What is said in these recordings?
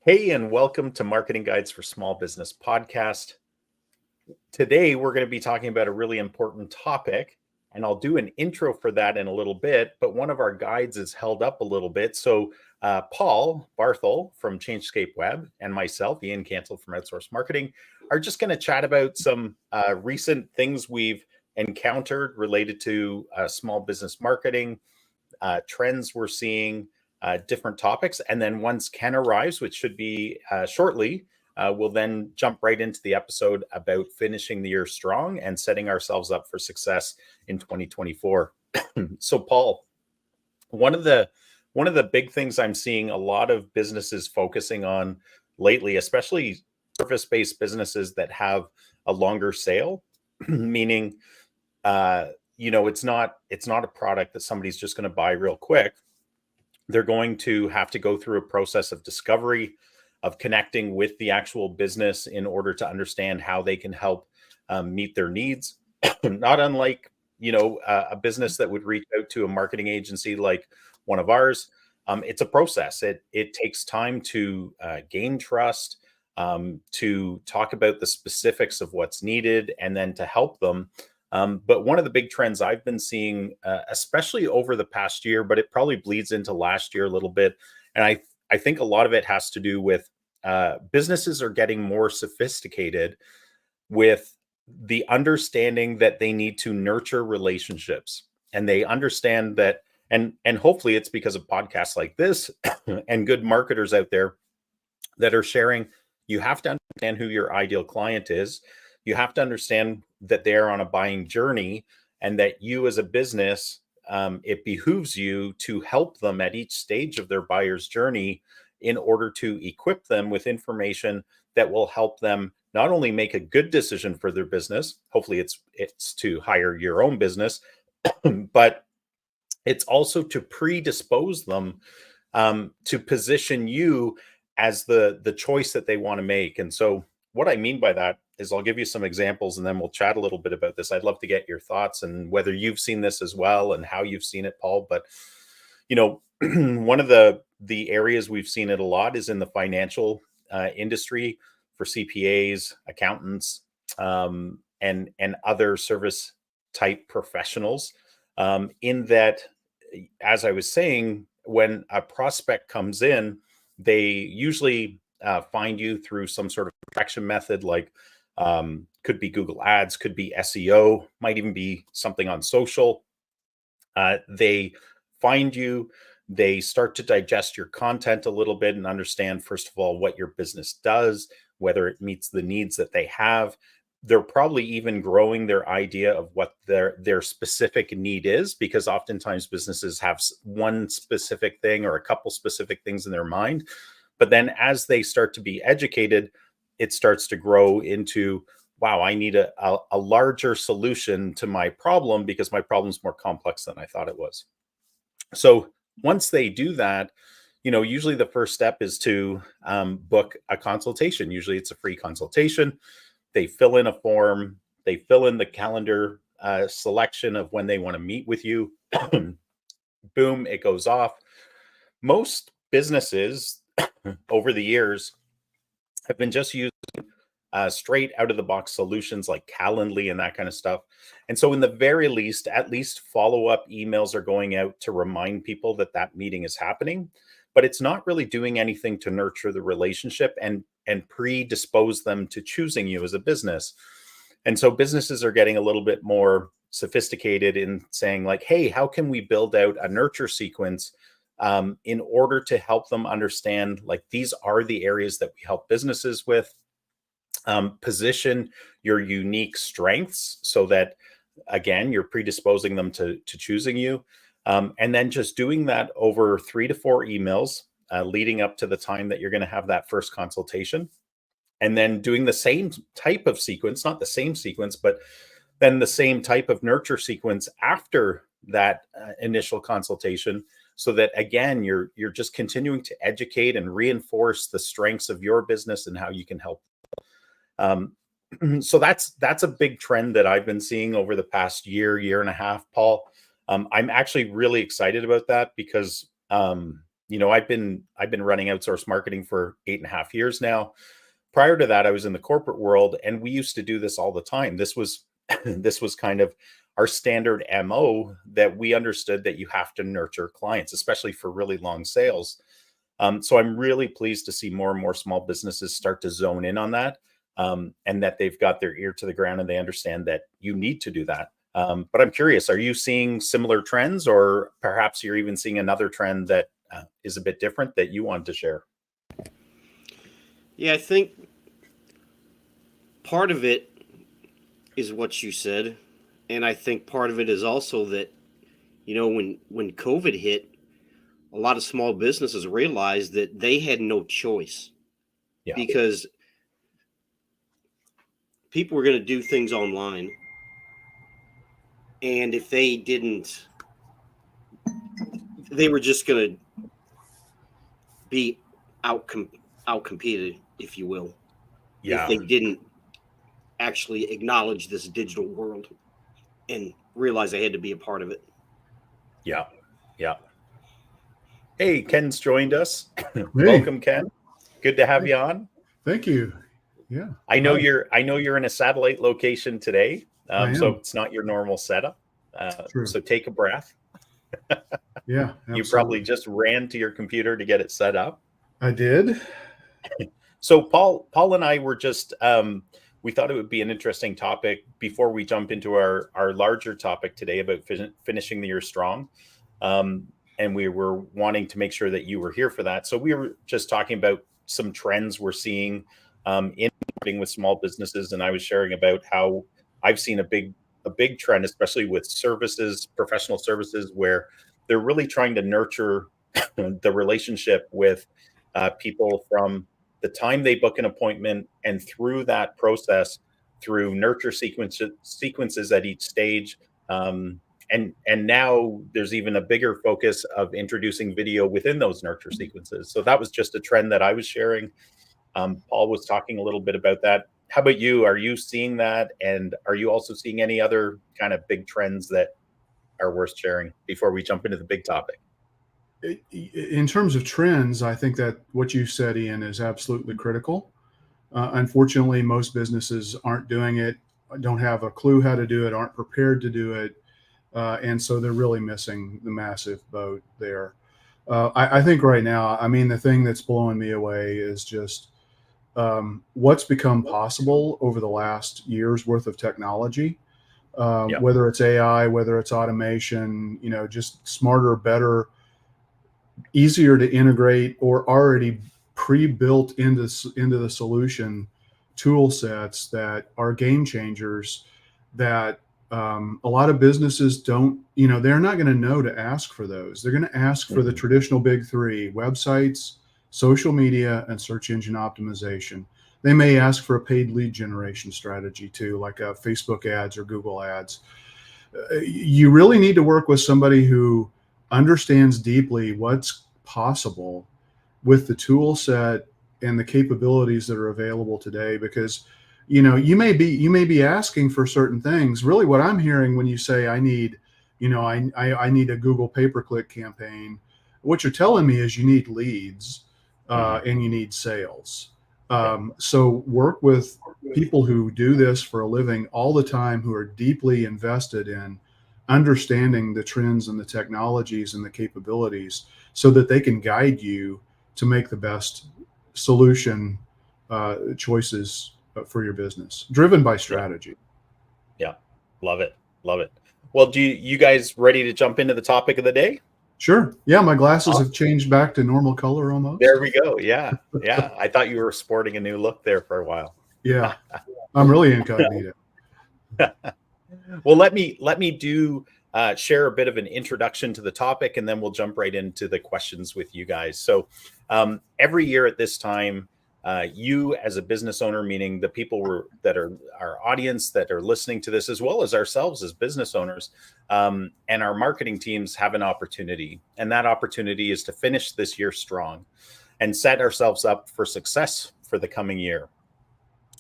Hey, and welcome to Marketing Guides for Small Business podcast. Today, we're going to be talking about a really important topic, and I'll do an intro for that in a little bit. But one of our guides is held up a little bit. So, Paul Barthel from Changescape Web and myself, Ian Cancel from Outsource Marketing, are just going to chat about some recent things we've encountered related to small business marketing, trends we're seeing, different topics. And then once Ken arrives, which should be shortly, we'll then jump right into the episode about finishing the year strong and setting ourselves up for success in 2024. So, Paul, one of the big things I'm seeing a lot of businesses focusing on lately, especially service-based businesses that have a longer sale, meaning it's not a product that somebody's just going to buy real quick. They're going to have to go through a process of discovery, of connecting with the actual business in order to understand how they can help meet their needs. Not unlike, a business that would reach out to a marketing agency like one of ours. It's a process. It takes time to gain trust, to talk about the specifics of what's needed, and then to help them. But one of the big trends I've been seeing, especially over the past year, but it probably bleeds into last year a little bit, and I think a lot of it has to do with businesses are getting more sophisticated with the understanding that they need to nurture relationships, and they understand that, and hopefully it's because of podcasts like this and good marketers out there that are sharing. You have to understand who your ideal client is. You have to understand that they're on a buying journey, and that you as a business, it behooves you to help them at each stage of their buyer's journey in order to equip them with information that will help them not only make a good decision for their business. Hopefully it's to hire your own business, but it's also to predispose them to position you as the choice that they want to make. And so what I mean by that is I'll give you some examples and then we'll chat a little bit about this. I'd love to get your thoughts and whether you've seen this as well and how you've seen it, Paul. But one of the areas we've seen it a lot is in the financial industry for CPAs, accountants, and other service type professionals. In that, as I was saying, when a prospect comes in, they usually find you through some sort of attraction method, like could be Google Ads, could be SEO, might even be something on social. They find you, they start to digest your content a little bit and understand, first of all, what your business does, whether it meets the needs that they have. They're probably even growing their idea of what their specific need is, because oftentimes businesses have one specific thing or a couple specific things in their mind. But then as they start to be educated, it starts to grow into, wow, I need a larger solution to my problem because my problem's more complex than I thought it was. So once they do that, usually the first step is to book a consultation. Usually it's a free consultation. They fill in a form, they fill in the calendar selection of when they want to meet with you. Boom, it goes off. Most businesses over the years have been just using straight out of the box solutions like Calendly and that kind of stuff. And so, in the very least, at least follow up emails are going out to remind people that that meeting is happening. But it's not really doing anything to nurture the relationship and predispose them to choosing you as a business. And so businesses are getting a little bit more sophisticated in saying, like, hey, how can we build out a nurture sequence in order to help them understand, like, these are the areas that we help businesses with. Position your unique strengths so that, again, you're predisposing them to choosing you. And then just doing that over 3 to 4 emails leading up to the time that you're going to have that first consultation. And then doing the same type of sequence, not the same sequence, but then the same type of nurture sequence after that initial consultation, so that, again, you're just continuing to educate and reinforce the strengths of your business and how you can help. So that's a big trend that I've been seeing over the past year and a half, Paul. I'm actually really excited about that because I've been running outsourced marketing for 8.5 years now. Prior to that, I was in the corporate world, and we used to do this all the time. This was this was kind of our standard MO, that we understood that you have to nurture clients, especially for really long sales. So I'm really pleased to see more and more small businesses start to zone in on that, and that they've got their ear to the ground and they understand that you need to do that. But I'm curious, are you seeing similar trends, or perhaps you're even seeing another trend that is a bit different that you wanted to share? Yeah, I think part of it is what you said, and I think part of it is also that when COVID hit, a lot of small businesses realized that they had no choice Yeah. because people were going to do things online, and if they didn't, they were just going to be out competed, if you will, if Yeah. they didn't actually acknowledge this digital world and realize they had to be a part of it. Yeah. Yeah. Hey, Ken's joined us. Hey, Welcome, Ken. Good to have hey, you on. thank you. Yeah, I know glad you're in a satellite location today, I so am. it's not your normal setup. True. So take a breath. Yeah, You probably absolutely. just ran to your computer to get it set up. I did. So Paul and I were just we thought it would be an interesting topic before we jump into our larger topic today about finishing the year strong. And we were wanting to make sure that you were here for that. So we were just talking about some trends we're seeing in marketing with small businesses, and I was sharing about how I've seen a big trend, especially with services, professional services, where they're really trying to nurture the relationship with people from the time they book an appointment and through that process, through nurture sequences at each stage. And now there's even a bigger focus of introducing video within those nurture sequences. So that was just a trend that I was sharing. Paul was talking a little bit about that. How about you? Are you seeing that? And are you also seeing any other kind of big trends that are worth sharing before we jump into the big topic? In terms of trends, I think that what you said, Ian, is absolutely critical. Unfortunately, most businesses aren't doing it, don't have a clue how to do it, aren't prepared to do it. And so they're really missing the massive boat there. I think right now, I mean, the thing that's blowing me away is just what's become possible over the last year's worth of technology, Yeah. whether it's AI, whether it's automation, just smarter, better, easier to integrate, or already pre-built into the solution tool sets that are game changers that a lot of businesses don't, they're not going to know to ask for those. They're going to ask for the Mhm. traditional big three: websites, social media, and search engine optimization. They may ask for a paid lead generation strategy too, like Facebook ads or Google ads. You really need to work with somebody who understands deeply what's possible with the tool set and the capabilities that are available today, because you may be asking for certain things. Really, what I'm hearing when you say I need, I need a Google pay-per-click campaign, what you're telling me is you need leads, Mhm. and you need sales. Yeah. So work with people who do this for a living all the time, who are deeply invested in understanding the trends and the technologies and the capabilities, so that they can guide you to make the best solution choices for your business, driven by Yeah. strategy. Yeah. Love it. Love it. Well, do you guys ready to jump into the topic of the day? Sure. Yeah, my glasses have Awesome. changed back to normal color There almost. we go. Yeah. Yeah. I thought you were sporting a new look there for a while. Yeah, I'm really incognito. Well, let me do share a bit of an introduction to the topic, and then we'll jump right into the questions with you guys. So, every year at this time, you as a business owner, meaning the people that are our audience that are listening to this, as well as ourselves as business owners, and our marketing teams have an opportunity, and that opportunity is to finish this year strong and set ourselves up for success for the coming year.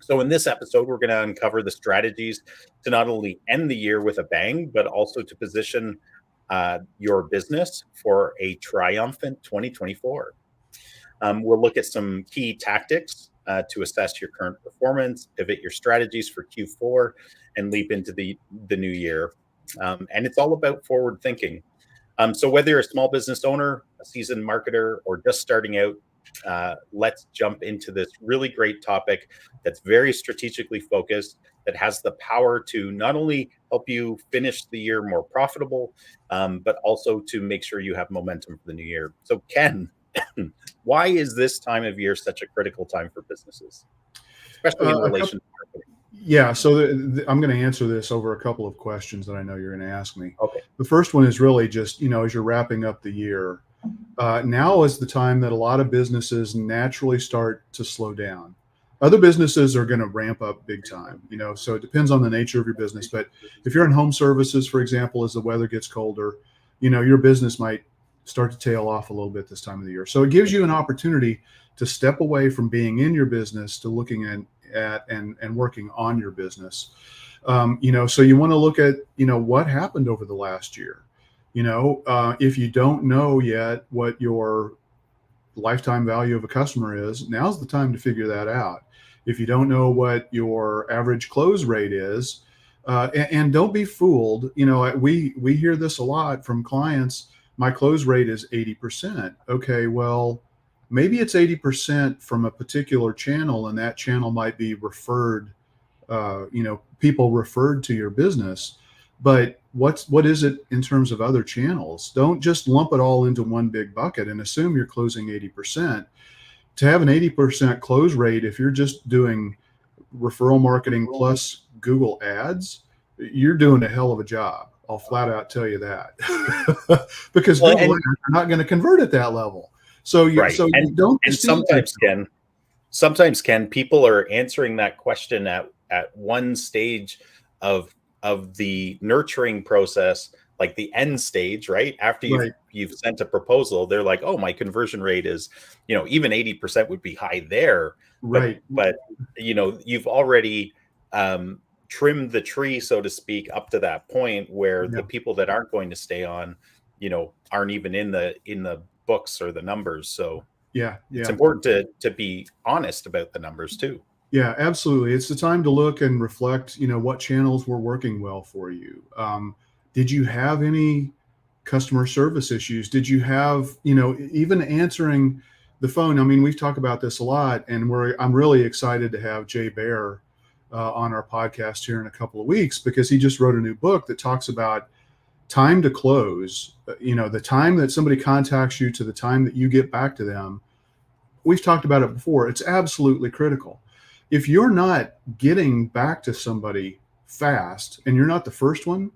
So, in this episode, we're going to uncover the strategies to not only end the year with a bang, but also to position your business for a triumphant 2024. We'll look at some key tactics to assess your current performance, pivot your strategies for Q4, and leap into the new year. And it's all about forward thinking. So whether you're a small business owner, a seasoned marketer, or just starting out, let's jump into this really great topic that's very strategically focused, that has the power to not only help you finish the year more profitable, but also to make sure you have momentum for the new year. So Ken, why is this time of year such a critical time for businesses, especially in relation to marketing? Yeah, so I'm going to answer this over a couple of questions that I know you're going to ask me. Okay. The first one is really just, as you're wrapping up the year, now is the time that a lot of businesses naturally start to slow down. Other businesses are going to ramp up big time, so it depends on the nature of your business. But if you're in home services, for example, as the weather gets colder, your business might start to tail off a little bit this time of the year. So it gives you an opportunity to step away from being in your business to looking at and working on your business. So you want to look at, what happened over the last year. If you don't know yet what your lifetime value of a customer is, now's the time to figure that out. If you don't know what your average close rate is, and don't be fooled. We hear this a lot from clients. My close rate is 80%. Okay, well, maybe it's 80% from a particular channel, and that channel might be referred, people referred to your business. But what is it in terms of other channels? Don't just lump it all into one big bucket and assume you're closing 80%. To have an 80% close rate, if you're just doing referral marketing plus Google ads, you're doing a hell of a job. I'll flat out tell you that. Because Google ads are not going to convert at that level. So you don't. And sometimes Ken, people are answering that question at one stage of the nurturing process, like the end stage, right? After you've sent a proposal, they're like, oh, my conversion rate is, even 80% would be high there. Right. But you've already trimmed the tree, so to speak, up to that point where the people that aren't going to stay on, aren't even in the books or the numbers. So it's important to be honest about the numbers too. Yeah, absolutely. It's the time to look and reflect, what channels were working well for you. Did you have any customer service issues? Did you have, even answering the phone? I mean, we've talked about this a lot, and I'm really excited to have Jay Baer on our podcast here in a couple of weeks, because he just wrote a new book that talks about time to close, the time that somebody contacts you to the time that you get back to them. We've talked about it before. It's absolutely critical. If you're not getting back to somebody fast and you're not the first one,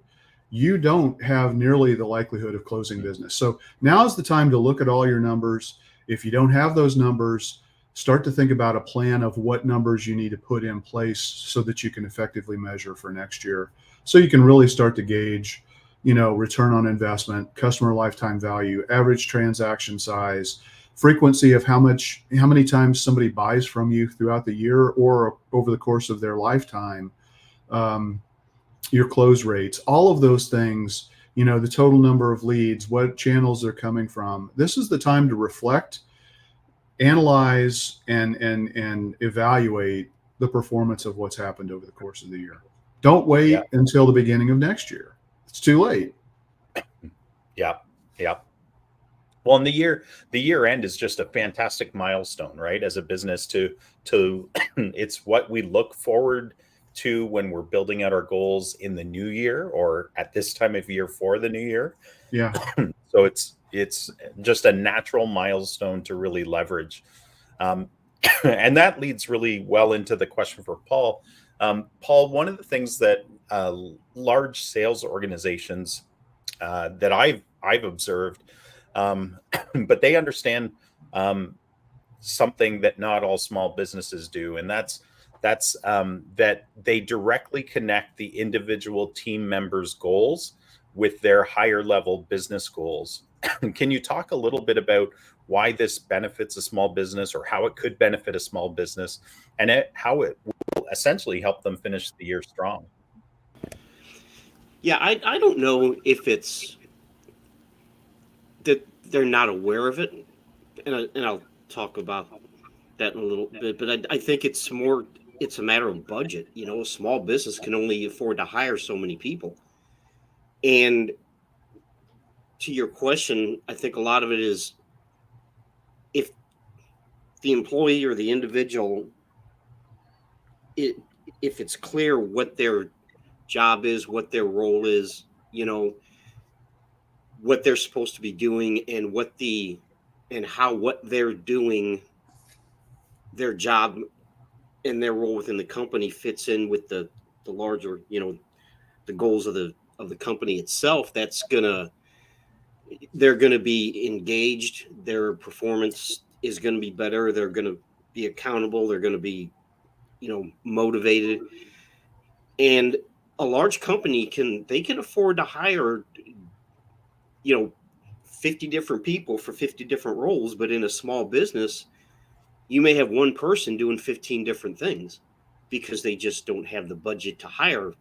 you don't have nearly the likelihood of closing business. So now's the time to look at all your numbers. If you don't have those numbers, start to think about a plan of what numbers you need to put in place so that you can effectively measure for next year. So you can really start to gauge, return on investment, customer lifetime value, average transaction size, frequency of how many times somebody buys from you throughout the year or over the course of their lifetime, your close rates, all of those things, the total number of leads, what channels they're coming from. This is the time to reflect, analyze, and evaluate the performance of what's happened over the course of the year. Don't wait until the beginning of next year. It's too late. Yeah. Well, and the year end is just a fantastic milestone, right? As a business to it's what we look forward to when we're building out our goals in the new year or at this time of year for the new year. Yeah. So it's just a natural milestone to really leverage. And that leads really well into the question for Paul. Paul, one of the things that large sales organizations that I've observed, but they understand something that not all small businesses do, and that's that they directly connect the individual team members' goals with their higher level business goals. Can you talk a little bit about why this benefits a small business, or how it could benefit a small business, and how it will essentially help them finish the year strong? Yeah, I don't know if it's that they're not aware of it, and I'll talk about that in a little bit. But I think it's a matter of budget. You know, a small business can only afford to hire so many people. And to your question, I think a lot of it is if the employee or the individual, if it's clear what their job is, what their role is, you know, what they're supposed to be doing, and how what they're doing, their job and their role within the company fits in with the larger, you know, the goals of the company itself, they're gonna be engaged. Their performance is gonna be better. They're gonna be accountable. They're gonna be, you know, motivated. And a large company can afford to hire, you know, 50 different people for 50 different roles. But in a small business, you may have one person doing 15 different things because they just don't have the budget to hire,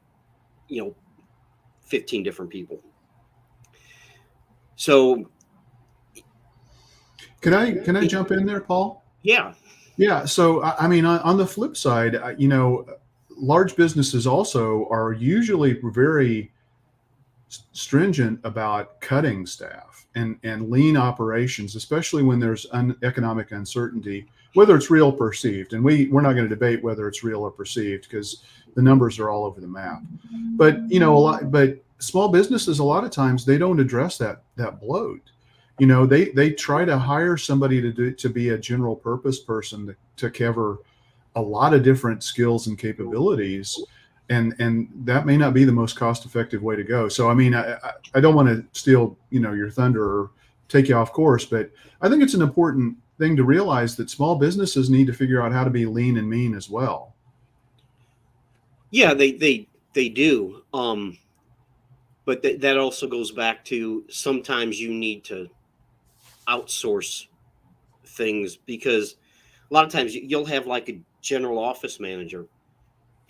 you know, 15 different people. So can I jump in there, Paul? yeah. So I mean, on the flip side, you know, large businesses also are usually very stringent about cutting staff and lean operations, especially when there's economic uncertainty, whether it's real or perceived. And we're not going to debate whether it's real or perceived because the numbers are all over the map. But you know, but small businesses, a lot of times they don't address that bloat. You know, they try to hire somebody to be a general purpose person to cover a lot of different skills and capabilities. And that may not be the most cost-effective way to go. So, I mean, I don't want to steal, you know, your thunder or take you off course, but I think it's an important thing to realize that small businesses need to figure out how to be lean and mean as well. Yeah, they do. But that also goes back to sometimes you need to outsource things because a lot of times you'll have like a general office manager.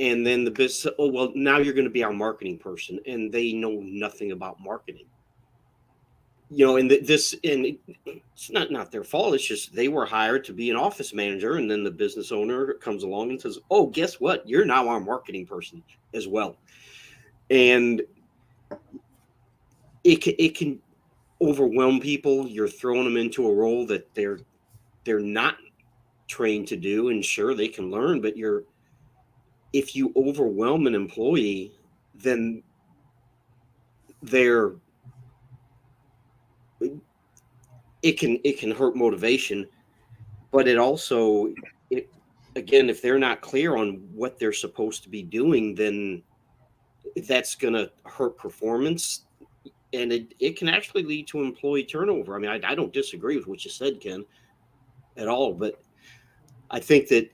And then the business, oh, well, now you're going to be our marketing person. And they know nothing about marketing. You know, and it's not their fault. It's just they were hired to be an office manager. And then the business owner comes along and says, oh, guess what? You're now our marketing person as well. And it can overwhelm people. You're throwing them into a role that they're not trained to do. And sure, they can learn, but if you overwhelm an employee, then it can hurt motivation, but it also, again, if they're not clear on what they're supposed to be doing, then that's going to hurt performance, and it can actually lead to employee turnover. I mean, I don't disagree with what you said, Ken, at all, but I think that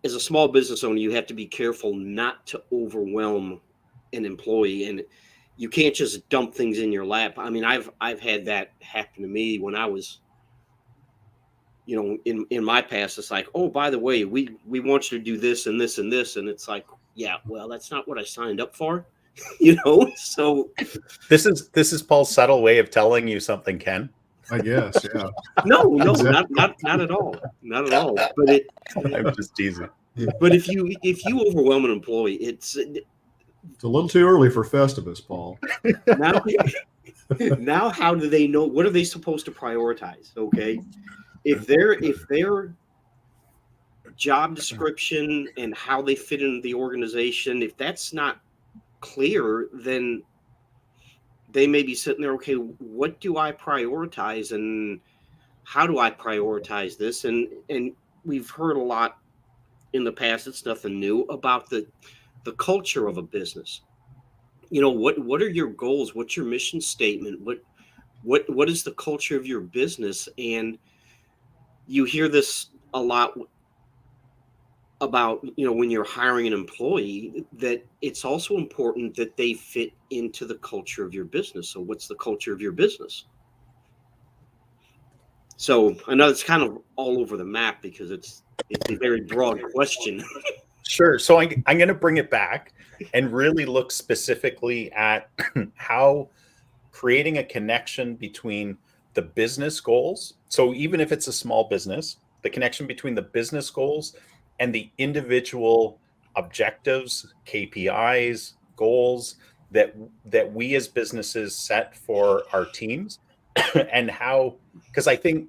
as a small business owner, you have to be careful not to overwhelm an employee, and you can't just dump things in your lap. I mean, I've had that happen to me when I was, you know, in my past. It's like, oh, by the way, we want you to do this and this and this, and it's like, yeah, well, that's not what I signed up for, you know. So this is Paul's subtle way of telling you something, Ken. I guess, yeah. No, exactly. not at all, not at all. But I'm just teasing. But if you overwhelm an employee, it's a little too early for Festivus, Paul. Now, how do they know? What are they supposed to prioritize? Okay, if their job description and how they fit into the organization, if that's not clear, then they may be sitting there, okay, what do I prioritize and how do I prioritize this? And we've heard a lot in the past, it's nothing new, about the culture of a business. You know, what are your goals? What's your mission statement? What is the culture of your business? And you hear this a lot about, you know, when you're hiring an employee, that it's also important that they fit into the culture of your business. So what's the culture of your business? So I know it's kind of all over the map because it's a very broad question. Sure. So I'm going to bring it back and really look specifically at how creating a connection between the business goals. So even if it's a small business, the connection between the business goals and the individual objectives, KPIs, goals that we as businesses set for our teams, and how, because I think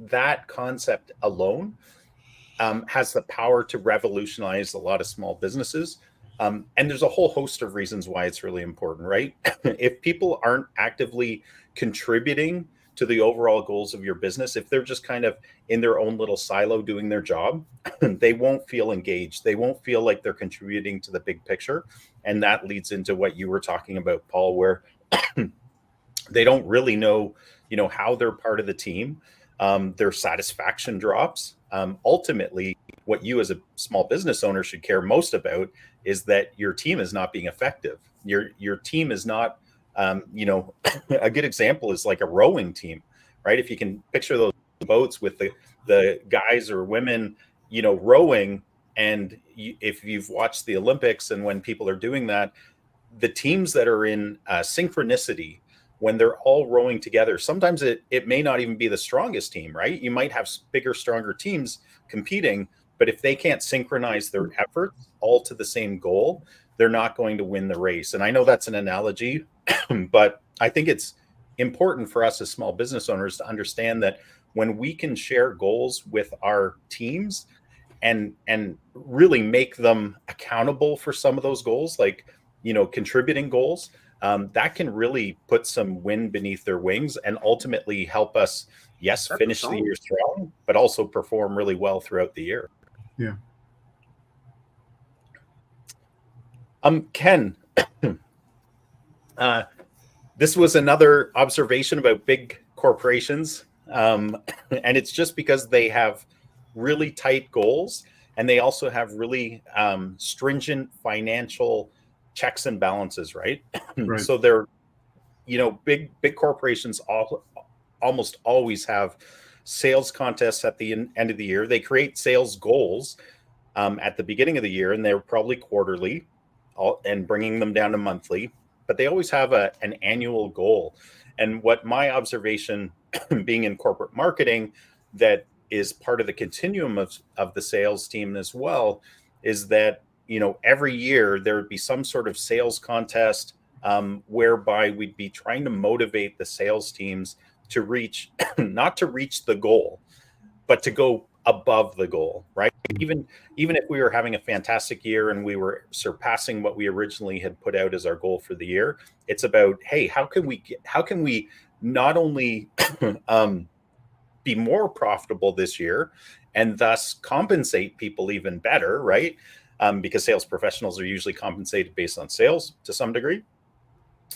that concept alone has the power to revolutionize a lot of small businesses. And there's a whole host of reasons why it's really important, right? If people aren't actively contributing to the overall goals of your business, if they're just kind of in their own little silo doing their job, they won't feel engaged. They won't feel like they're contributing to the big picture. And that leads into what you were talking about, Paul, where they don't really know, how they're part of the team. Their satisfaction drops. Ultimately, what you as a small business owner should care most about is that your team is not being effective. Your team is not, a good example is like a rowing team, right? If you can picture those boats with the guys or women, rowing, and if you've watched the Olympics and when people are doing that, the teams that are in synchronicity, when they're all rowing together, sometimes it may not even be the strongest team, right? You might have bigger, stronger teams competing, but if they can't synchronize their efforts all to the same goal, they're not going to win the race. And I know that's an analogy, but I think it's important for us as small business owners to understand that when we can share goals with our teams and really make them accountable for some of those goals, like, contributing goals, that can really put some wind beneath their wings and ultimately help us, finish the year strong, but also perform really well throughout the year. Yeah. Ken, this was another observation about big corporations. And it's just because they have really tight goals and they also have really stringent financial checks and balances, right? Right. So they're, big corporations almost always have sales contests at the end of the year. They create sales goals at the beginning of the year, and they're probably quarterly and bringing them down to monthly, but they always have an annual goal. And what my observation being in corporate marketing that is part of the continuum of the sales team as well is that, every year there would be some sort of sales contest whereby we'd be trying to motivate the sales teams to reach, not to reach the goal, but to go above the goal, right? Even if we were having a fantastic year and we were surpassing what we originally had put out as our goal for the year, it's about, hey, how can we not only be more profitable this year and thus compensate people even better, right? Because sales professionals are usually compensated based on sales to some degree.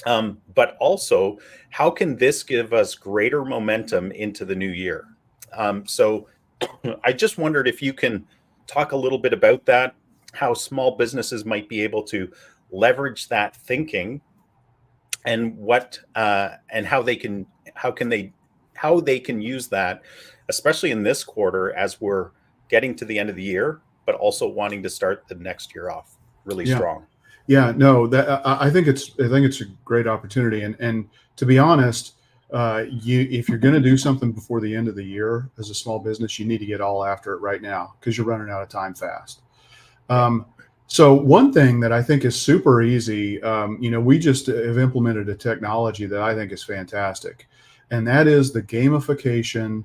But also, how can this give us greater momentum into the new year? So I just wondered if you can talk a little bit about that, how small businesses might be able to leverage that thinking and what and how they can use that, especially in this quarter as we're getting to the end of the year, but also wanting to start the next year off really strong. Yeah, no, that I think it's a great opportunity, and to be honest, if you're going to do something before the end of the year as a small business, you need to get all after it right now because you're running out of time fast. So one thing that I think is super easy, we just have implemented a technology that I think is fantastic, and that is the gamification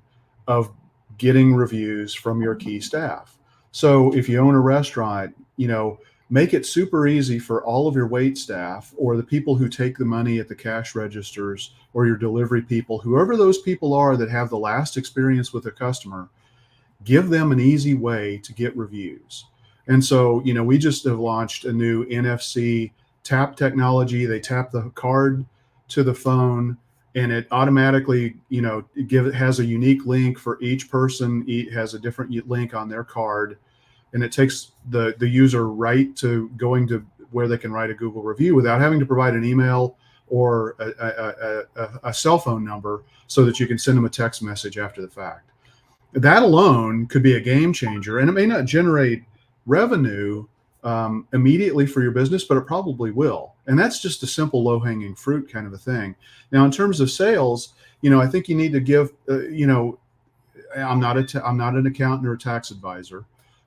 of getting reviews from your key staff. So if you own a restaurant, make it super easy for all of your wait staff or the people who take the money at the cash registers or your delivery people, whoever those people are that have the last experience with a customer, give them an easy way to get reviews. And so, we just have launched a new NFC tap technology. They tap the card to the phone and it automatically, has a unique link for each person. It has a different link on their card. And it takes the user right to going to where they can write a Google review without having to provide an email or a cell phone number so that you can send them a text message after the fact. That alone could be a game changer, and it may not generate revenue immediately for your business, but it probably will. And that's just a simple low-hanging fruit kind of a thing. Now, in terms of sales, I think you need to give, I'm not an accountant or a tax advisor,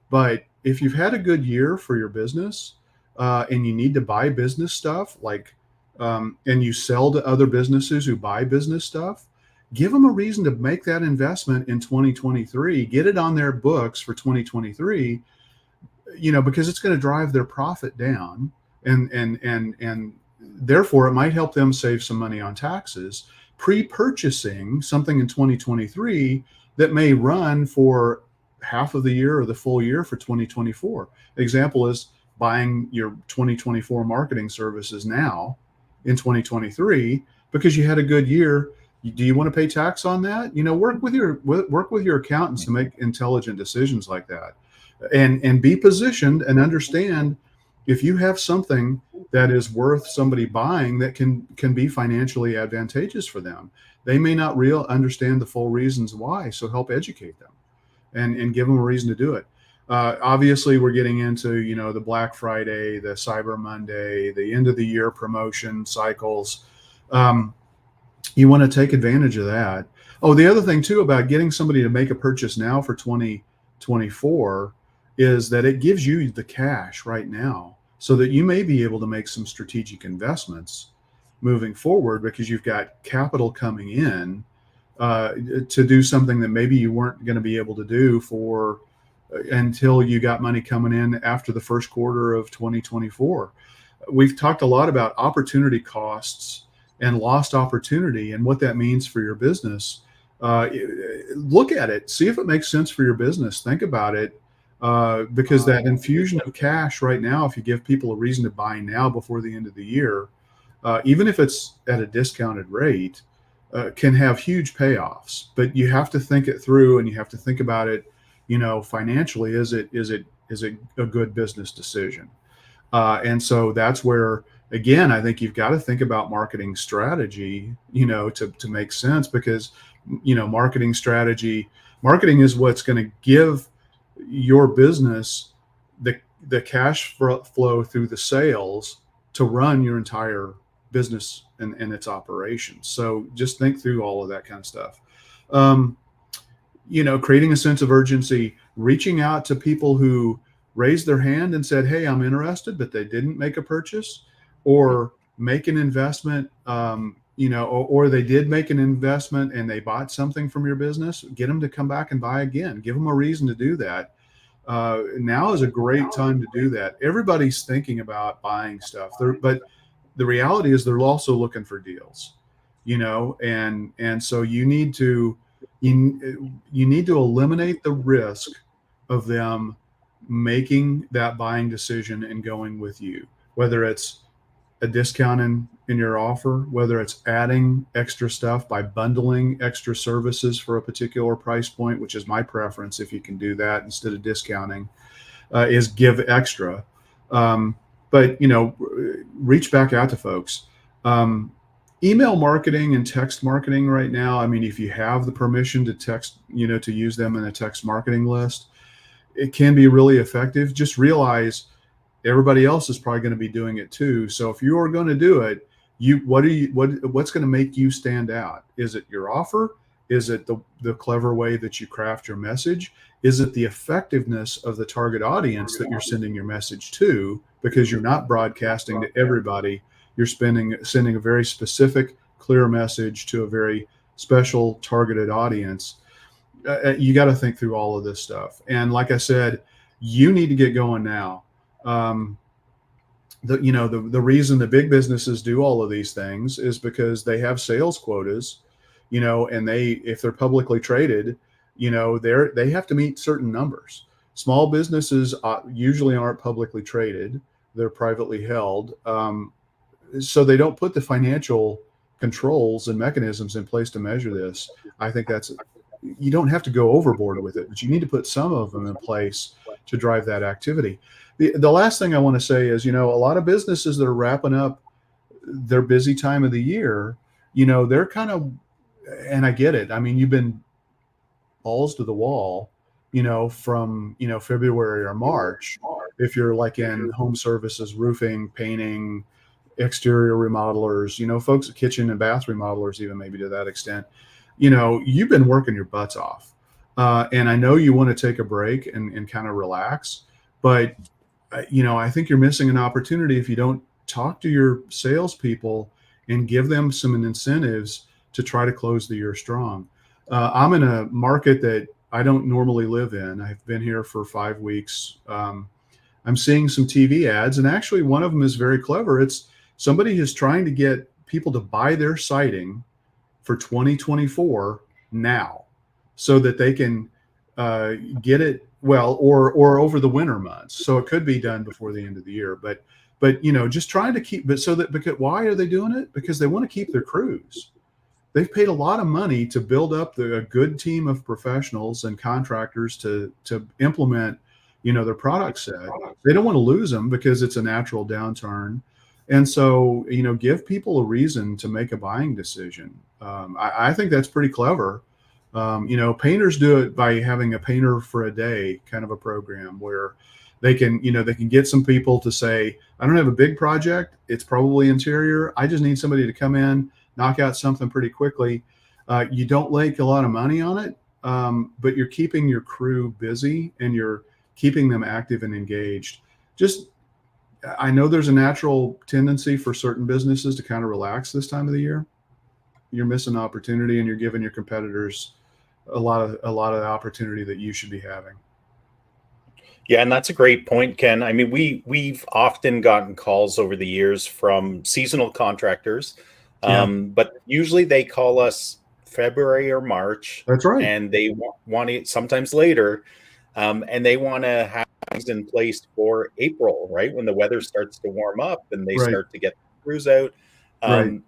but if you've had a good year for your business, and you need to buy business stuff, and you sell to other businesses who buy business stuff, give them a reason to make that investment in 2023. Get it on their books for 2023, because it's going to drive their profit down, and therefore it might help them save some money on taxes, pre-purchasing something in 2023 that may run for half of the year or the full year for 2024. Example is buying your 2024 marketing services now in 2023 because you had a good year. Do you want to pay tax on that? Work with your accountants to make intelligent decisions like that, and be positioned and understand if you have something that is worth somebody buying that can be financially advantageous for them. They may not understand the full reasons why, so help educate them and give them a reason to do it. Obviously, we're getting into the Black Friday, the Cyber Monday, the end of the year promotion cycles. You want to take advantage of that. Oh, the other thing too about getting somebody to make a purchase now for 2024 is that it gives you the cash right now so that you may be able to make some strategic investments moving forward because you've got capital coming in to do something that maybe you weren't going to be able to do until you got money coming in after the first quarter of 2024. We've talked a lot about opportunity costs and lost opportunity and what that means for your business. Look at it, see if it makes sense for your business. Think about it, because that infusion of cash right now, if you give people a reason to buy now before the end of the year, even if it's at a discounted rate, can have huge payoffs. But you have to think it through, and you have to think about it, financially. Is it a good business decision? And so that's where, again, I think you've got to think about marketing strategy, to make sense, because, marketing is what's going to give your business the cash flow through the sales to run your entire business and its operations. So just think through all of that kind of stuff. Creating a sense of urgency, reaching out to people who raised their hand and said, hey, I'm interested, but they didn't make a purchase, or make an investment, or they did make an investment and they bought something from your business. Get them to come back and buy again. Give them a reason to do that. Now is a great time to do that. Everybody's thinking about buying stuff, but the reality is they're also looking for deals, and so you need to eliminate the risk of them making that buying decision and going with you, whether it's a discount in your offer, whether it's adding extra stuff by bundling extra services for a particular price point, which is my preference. If you can do that instead of discounting, is give extra. But reach back out to folks. Email marketing and text marketing right now, if you have the permission to text, to use them in a text marketing list, it can be really effective. Just realize everybody else is probably going to be doing it too. So if you are going to do it, what's going to make you stand out? Is it your offer? Is it the clever way that you craft your message? Is it the effectiveness of the target audience that you're sending your message to? Because you're not broadcasting to everybody. You're sending a very specific, clear message to a very special targeted audience. You got to think through all of this stuff. And like I said, you need to get going now. The reason the big businesses do all of these things is because they have sales quotas, and if they're publicly traded, they have to meet certain numbers. Small businesses usually aren't publicly traded. They're privately held. So they don't put the financial controls and mechanisms in place to measure this. I think you don't have to go overboard with it, but you need to put some of them in place to drive that activity. The last thing I want to say is, a lot of businesses that are wrapping up their busy time of the year, they're kind of, and I get it. You've been balls to the wall, from, February or March. if you're like in home services, roofing, painting, exterior remodelers, folks, kitchen and bath remodelers, even maybe to that extent, you've been working your butts off. And I know you want to take a break and kind of relax, but I think you're missing an opportunity if you don't talk to your salespeople and give them some incentives to try to close the year strong. I'm in a market that I don't normally live in. I've been here for 5 weeks. I'm seeing some TV ads, and actually one of them is very clever. It's somebody who's trying to get people to buy their siding for 2024 now, so that they can get it or over the winter months. So it could be done before the end of the year, but just trying to keep. But so that, because why are they doing it? Because they want to keep their crews. They've paid a lot of money to build up a good team of professionals and contractors to implement, their product set. They don't want to lose them because it's a natural downturn. And so, give people a reason to make a buying decision. I think that's pretty clever. Painters do it by having a painter for a day kind of a program where they can get some people to say, I don't have a big project. It's probably interior. I just need somebody to come in, knock out something pretty quickly. You don't make a lot of money on it, but you're keeping your crew busy and you're keeping them active and engaged. I know there's a natural tendency for certain businesses to kind of relax this time of the year. You're missing opportunity, and you're giving your competitors a lot of the opportunity that you should be having. Yeah, and that's a great point, Ken. I mean, we've often gotten calls over the years from seasonal contractors, but usually they call us February or March. That's right. And they want it sometimes later, and they want to have things in place for April, right, when the weather starts to warm up and they start to get the crews out. And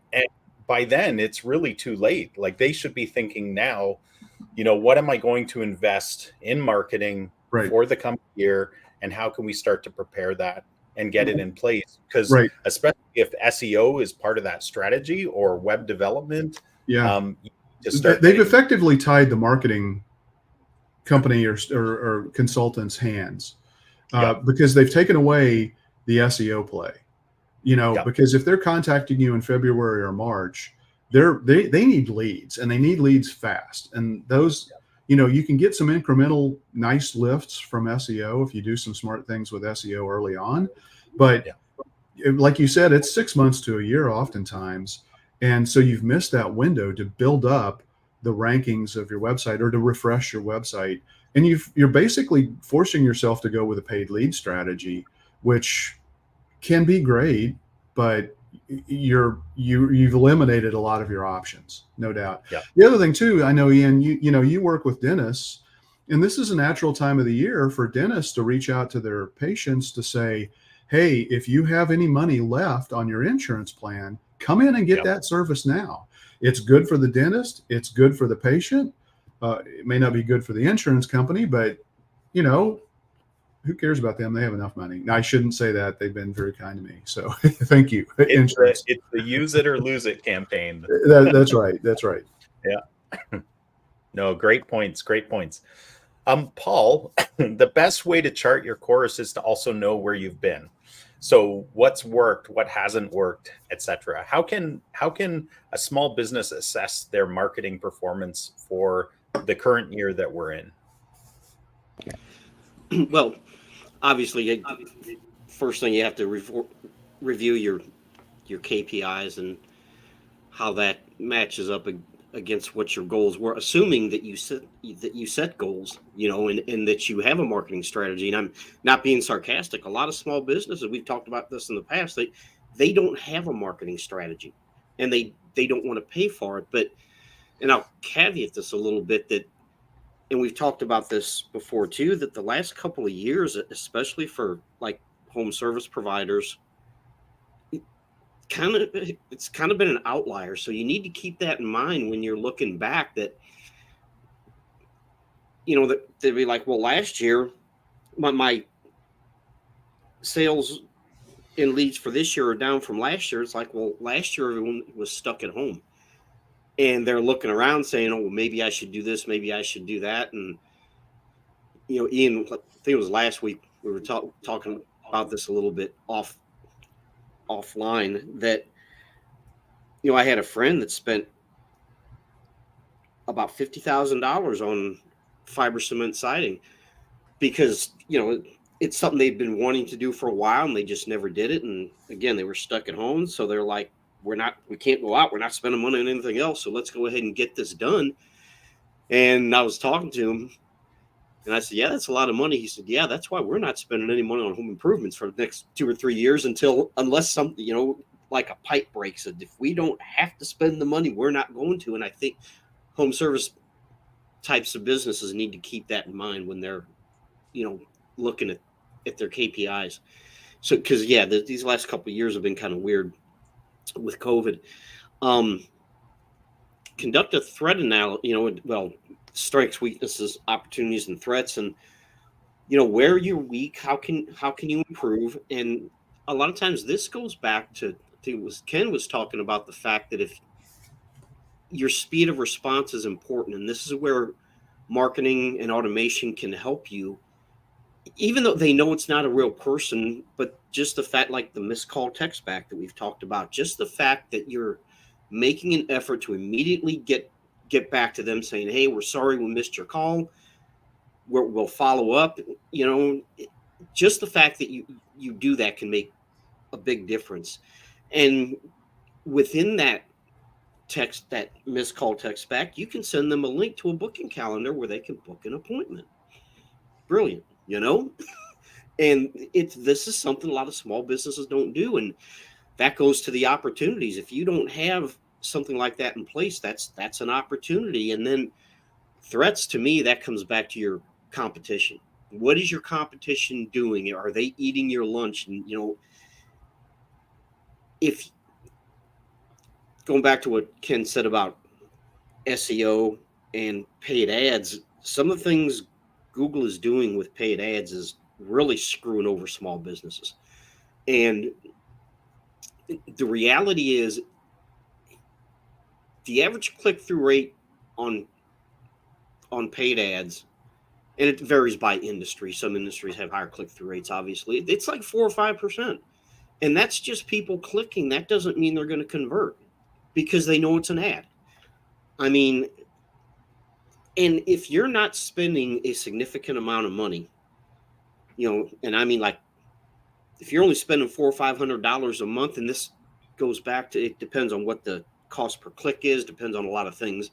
by then, it's really too late. Like, they should be thinking now, what am I going to invest in marketing for the coming year, and how can we start to prepare that and get it in place? Because especially if SEO is part of that strategy, or web development, they've effectively tied the marketing company or consultants' hands because they've taken away the SEO play. Because if they're contacting you in February or March, they need leads, and they need leads fast. And those, you can get some incremental nice lifts from SEO if you do some smart things with SEO early on. But like you said, it's 6 months to a year oftentimes. And so you've missed that window to build up the rankings of your website or to refresh your website. And you're basically forcing yourself to go with a paid lead strategy, which can be great, but you've eliminated a lot of your options, no doubt. The other thing too, I know, Ian, you work with dentists, and this is a natural time of the year for dentists to reach out to their patients to say, hey, if you have any money left on your insurance plan, come in and get that service now. It's good for the dentist. It's good for the patient. It may not be good for the insurance company, but who cares about them? They have enough money. Now, I shouldn't say that. They've been very kind to me. So thank you. It's the use it or lose it campaign. That's right. That's right. Yeah. No, great points. Great points. Paul, the best way to chart your course is to also know where you've been. So what's worked, what hasn't worked, etc. How can a small business assess their marketing performance for the current year that we're in? Well, obviously, first thing you have to review your KPIs and how that matches up against what your goals were, assuming that you set goals, and that you have a marketing strategy. And I'm not being sarcastic. A lot of small businesses, we've talked about this in the past, they don't have a marketing strategy, and they don't want to pay for it. And I'll caveat this a little bit and we've talked about this before too, that the last couple of years, especially for like home service providers, it's kind of been an outlier. So you need to keep that in mind when you're looking back, that that they'd be like, well, last year my sales and leads for this year are down from last year. It's like, well, last year everyone was stuck at home, and they're looking around saying, oh, well, maybe I should do this, maybe I should do that. And Ian, I think it was last week, we were talking about this a little bit offline, that I had a friend that spent about $50,000 on fiber cement siding because it's something they've been wanting to do for a while and they just never did it. And again, they were stuck at home, so they're like, we can't go out, we're not spending money on anything else, so let's go ahead and get this done. And I was talking to him and I said, yeah, that's a lot of money. He said, yeah, that's why we're not spending any money on home improvements for the next 2 or 3 years unless something, like a pipe breaks. And if we don't have to spend the money, we're not going to. And I think home service types of businesses need to keep that in mind when they're, looking at their KPIs. So, because these last couple of years have been kind of weird with COVID. Conduct a threat analysis, strengths, weaknesses, opportunities, and threats, and where you're weak, how can you improve. And a lot of times this goes back to, I think it was Ken was talking about the fact that if your speed of response is important, and this is where marketing and automation can help you, even though they know it's not a real person, but just the fact, like the missed call text back that we've talked about, just the fact that you're making an effort to immediately get back to them saying, hey, we're sorry we missed your call, we'll follow up. Just the fact that you do that can make a big difference. And within that text, that missed call text back, you can send them a link to a booking calendar where they can book an appointment. Brilliant. And this is something a lot of small businesses don't do. And that goes to the opportunities. If you don't have something like that in place, that's an opportunity. And then threats, to me, that comes back to your competition. What is your competition doing? Are they eating your lunch? And, if going back to what Ken said about SEO and paid ads, some of the things Google is doing with paid ads is really screwing over small businesses. And the reality is the average click-through rate on paid ads, and it varies by industry. Some industries have higher click-through rates, obviously. It's like 4 or 5%. And that's just people clicking. That doesn't mean they're going to convert because they know it's an ad. I mean, and if you're not spending a significant amount of money, and I mean, like, if you're only spending $400 or $500 a month, and this goes back to, it depends on what the cost per click is, depends on a lot of things,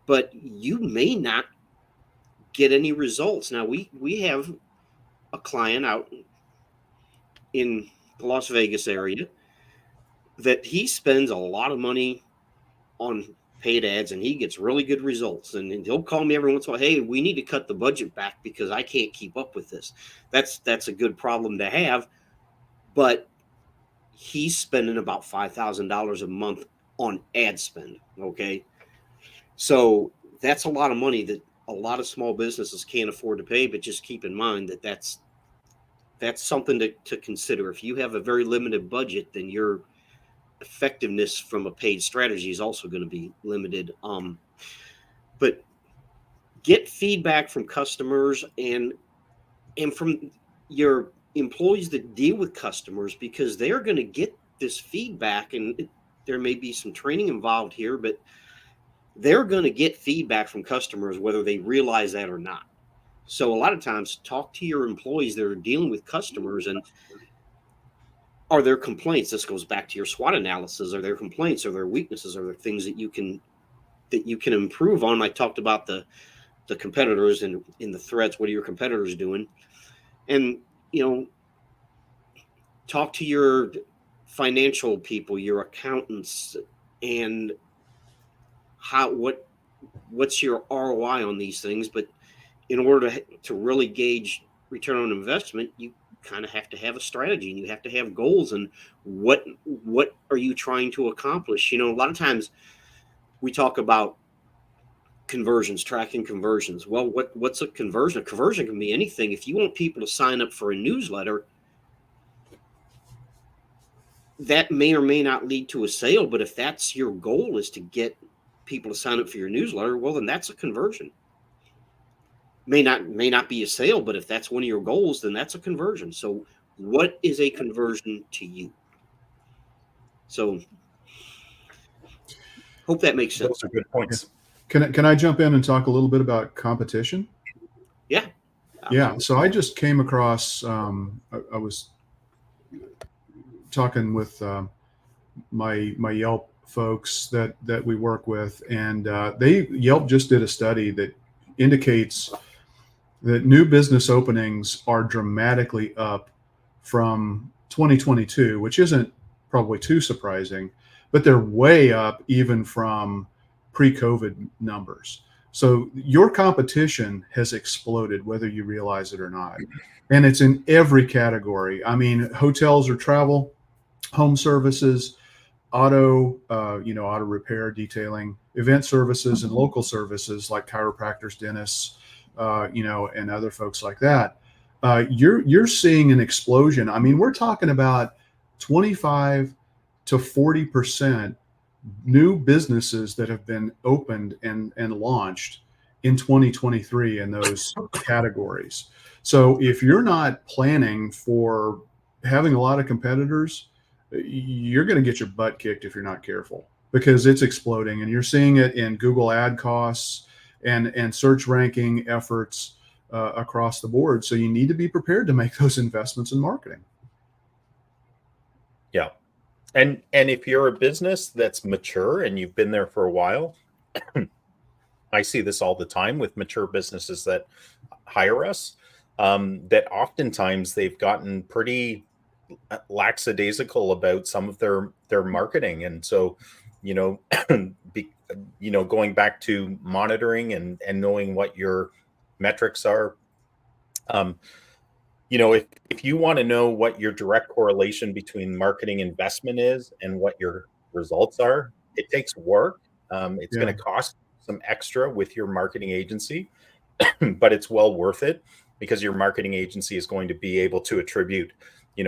but you may not get any results. Now, we have a client out in the Las Vegas area that he spends a lot of money on paid ads and he gets really good results. And he'll call me every once in a while, hey, we need to cut the budget back because I can't keep up with this. That's a good problem to have. But he's spending about $5,000 a month on ad spend. Okay. So that's a lot of money that a lot of small businesses can't afford to pay, but just keep in mind that that's something to consider. If you have a very limited budget, then your effectiveness from a paid strategy is also going to be limited. But get feedback from customers and from your employees that deal with customers, because they're going to get this feedback, and there may be some training involved here, but they're going to get feedback from customers whether they realize that or not. So a lot of times, talk to your employees that are dealing with customers, and are there complaints? This goes back to your SWOT analysis. Are there complaints? Are there weaknesses? Are there things that you can improve on? I talked about the competitors and in the threads. What are your competitors doing? And talk to your financial people, your accountants, and what's your ROI on these things. But in order to really gauge return on investment, you kind of have to have a strategy and you have to have goals. And what are you trying to accomplish? A lot of times we talk about conversions, tracking conversions. Well, what's a conversion? A conversion can be anything. If you want people to sign up for a newsletter, that may or may not lead to a sale. But if that's your goal, is to get people to sign up for your newsletter, well, then that's a conversion. may not be a sale, but if that's one of your goals, then that's a conversion. So what is a conversion to you? So hope that makes sense. Those are good points. Can I jump in and talk a little bit about competition? Yeah. Yeah. So I just came across, I was talking with my Yelp folks that we work with, and Yelp just did a study that indicates that new business openings are dramatically up from 2022, which isn't probably too surprising, but they're way up even from pre-COVID numbers. So your competition has exploded, whether you realize it or not. And it's in every category. I mean, hotels or travel, home services, auto repair, detailing, event services, and local services like chiropractors, dentists, and other folks like that. You're seeing an explosion. I mean, we're talking about 25 to 40% new businesses that have been opened and launched in 2023 in those categories. So if you're not planning for having a lot of competitors, you're going to get your butt kicked if you're not careful, because it's exploding, and you're seeing it in Google ad costs and search ranking efforts across the board. So you need to be prepared to make those investments in marketing. Yeah. And if you're a business that's mature and you've been there for a while, I see this all the time with mature businesses that hire us, that oftentimes they've gotten pretty lackadaisical about some of their marketing. And so, going back to monitoring and knowing what your metrics are, if you want to know what your direct correlation between marketing investment is and what your results are, it takes work. It's going to cost some extra with your marketing agency, but it's well worth it, because your marketing agency is going to be able to attribute,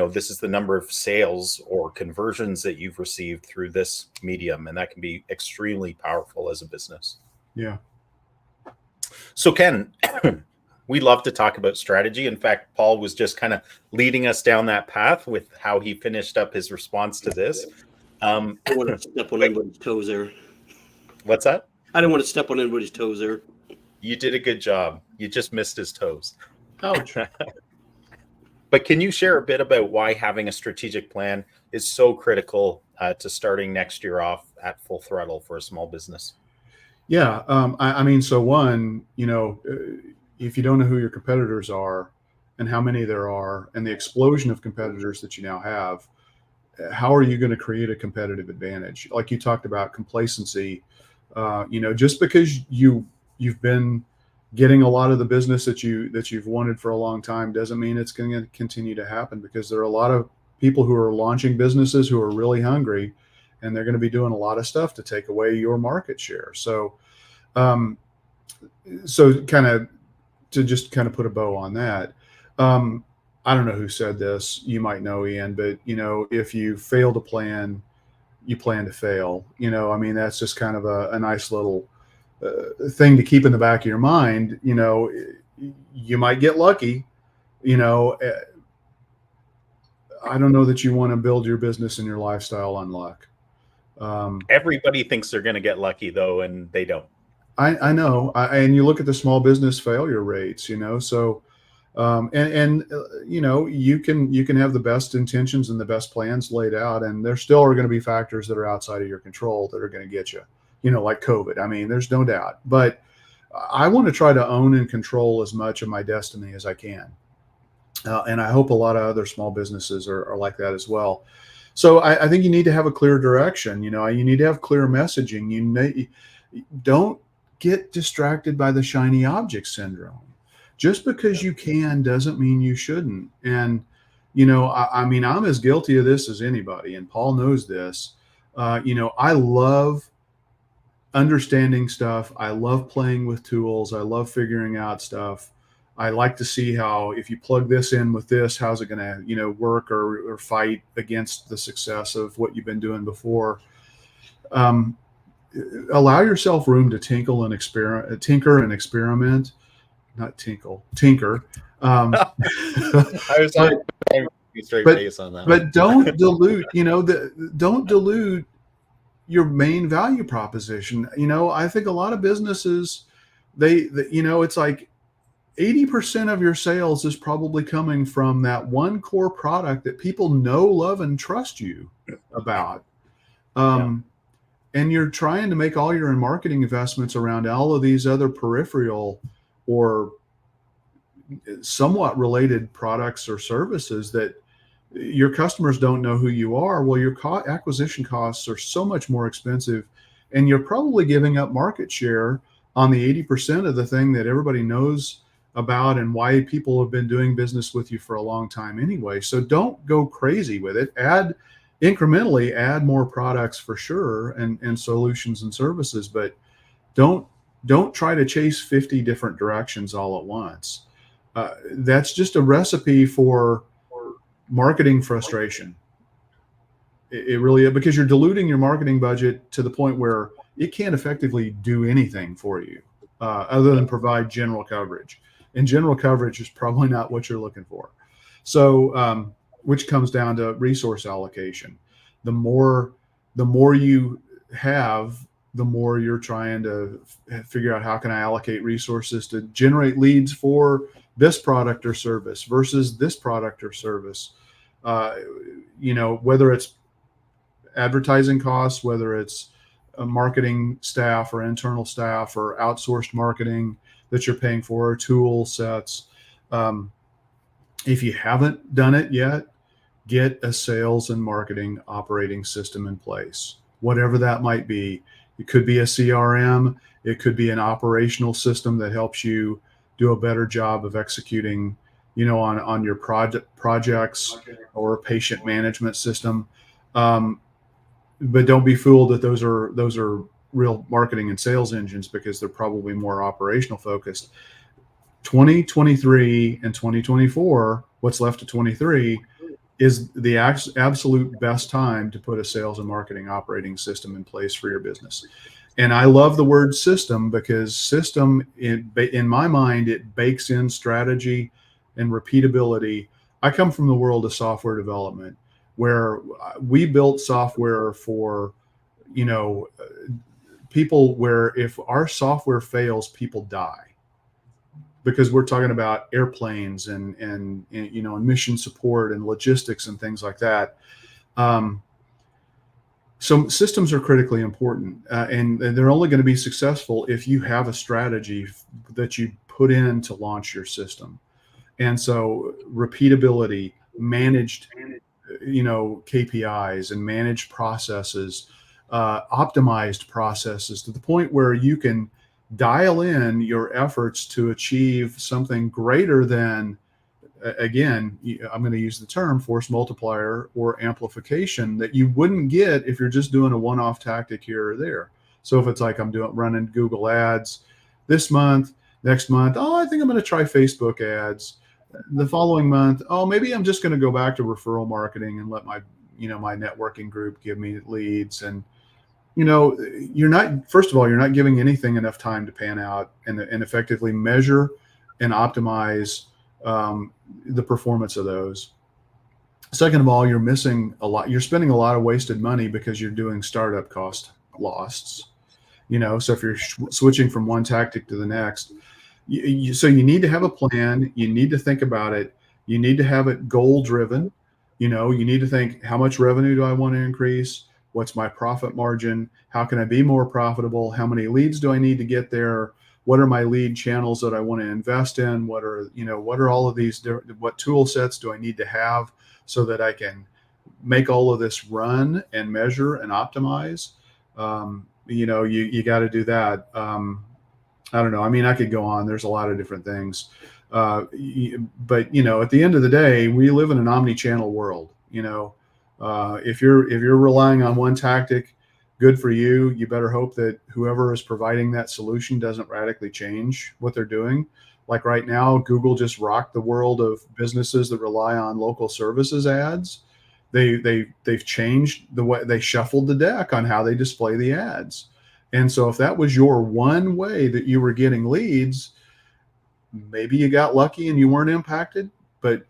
this is the number of sales or conversions that you've received through this medium. And that can be extremely powerful as a business. Yeah. So Ken, we love to talk about strategy. In fact, Paul was just kind of leading us down that path with how he finished up his response to this. I don't want to step on anybody's toes there. What's that? I don't want to step on anybody's toes there. You did a good job. You just missed his toes. Ouch. But can you share a bit about why having a strategic plan is so critical to starting next year off at full throttle for a small business? Yeah. I mean, so one, if you don't know who your competitors are and how many there are and the explosion of competitors that you now have, how are you going to create a competitive advantage? Like you talked about complacency, just because you've been getting a lot of the business that you've wanted for a long time doesn't mean it's going to continue to happen, because there are a lot of people who are launching businesses who are really hungry, and they're going to be doing a lot of stuff to take away your market share. So, to just kind of put a bow on that. I don't know who said this. You might know, Ian, but if you fail to plan, you plan to fail. That's just kind of a nice little thing to keep in the back of your mind. You might get lucky. I don't know that you want to build your business and your lifestyle on luck. Everybody thinks they're going to get lucky, though, and they don't. I know. And you look at the small business failure rates, so, you can have the best intentions and the best plans laid out, and there still are going to be factors that are outside of your control that are going to get you, like COVID. I mean, there's no doubt, but I want to try to own and control as much of my destiny as I can. And I hope a lot of other small businesses are like that as well. So I think you need to have a clear direction. You need to have clear messaging. Don't get distracted by the shiny object syndrome. Just because you can doesn't mean you shouldn't. And, I'm as guilty of this as anybody, and Paul knows this. I love understanding stuff. I love playing with tools. I love figuring out stuff. I like to see how, if you plug this in with this, how's it going to, work or fight against the success of what you've been doing before. Allow yourself room to tinker and experiment. not tinkle, tinker. I was but, trying to be straight but, face on that. but don't dilute, don't dilute your main value proposition. I think a lot of businesses, it's like 80% of your sales is probably coming from that one core product that people know, love, and trust you about. And you're trying to make all your marketing investments around all of these other peripheral or somewhat related products or services that your customers don't know who you are. Well, your acquisition costs are so much more expensive, and you're probably giving up market share on the 80% of the thing that everybody knows about and why people have been doing business with you for a long time anyway. So don't go crazy with it. Incrementally add more products for sure, and solutions and services, but don't try to chase 50 different directions all at once. That's just a recipe for marketing frustration. It really is, because you're diluting your marketing budget to the point where it can't effectively do anything for you other than provide general coverage. And general coverage is probably not what you're looking for. So, which comes down to resource allocation. The more you have, the more you're trying to figure out how can I allocate resources to generate leads for this product or service versus this product or service. Whether it's advertising costs, whether it's a marketing staff or internal staff or outsourced marketing that you're paying for, tool sets. If you haven't done it yet, get a sales and marketing operating system in place, whatever that might be. It could be a CRM. It could be an operational system that helps you do a better job of executing, on your projects, or a patient management system. But don't be fooled that those are real marketing and sales engines, because they're probably more operational focused. 2023 and 2024, what's left of 23, is the absolute best time to put a sales and marketing operating system in place for your business. And I love the word system, because system, in my mind, it bakes in strategy and repeatability. I come from the world of software development, where we built software for, people, where if our software fails, people die, because we're talking about airplanes and mission support and logistics and things like that. So systems are critically important, and they're only going to be successful if you have a strategy that you put in to launch your system. And so repeatability, managed, KPIs and managed processes, optimized processes, to the point where you can dial in your efforts to achieve something greater than, again, I'm going to use the term force multiplier or amplification, that you wouldn't get if you're just doing a one-off tactic here or there. So if it's like I'm running Google ads this month, next month, I think I'm going to try Facebook ads. The following month, maybe I'm just going to go back to referral marketing and let my networking group give me leads. And you're not giving anything enough time to pan out and effectively measure and optimize the performance of those. Second of all, you're missing a lot. You're spending a lot of wasted money because you're doing startup cost loss. So if you're switching from one tactic to the next, so you need to have a plan. You need to think about it. You need to have it goal driven. You need to think, how much revenue do I want to increase? What's my profit margin? How can I be more profitable? How many leads do I need to get there? What are my lead channels that I want to invest in? What are all of these, what tool sets do I need to have so that I can make all of this run and measure and optimize? You got to do that. I don't know. I mean, I could go on. There's a lot of different things. But, at the end of the day, we live in an omni-channel world. If you're relying on one tactic, good for you. You better hope that whoever is providing that solution doesn't radically change what they're doing. Like right now, Google just rocked the world of businesses that rely on local services ads. They've changed the way, they shuffled the deck on how they display the ads. And so if that was your one way that you were getting leads, maybe you got lucky and you weren't impacted, but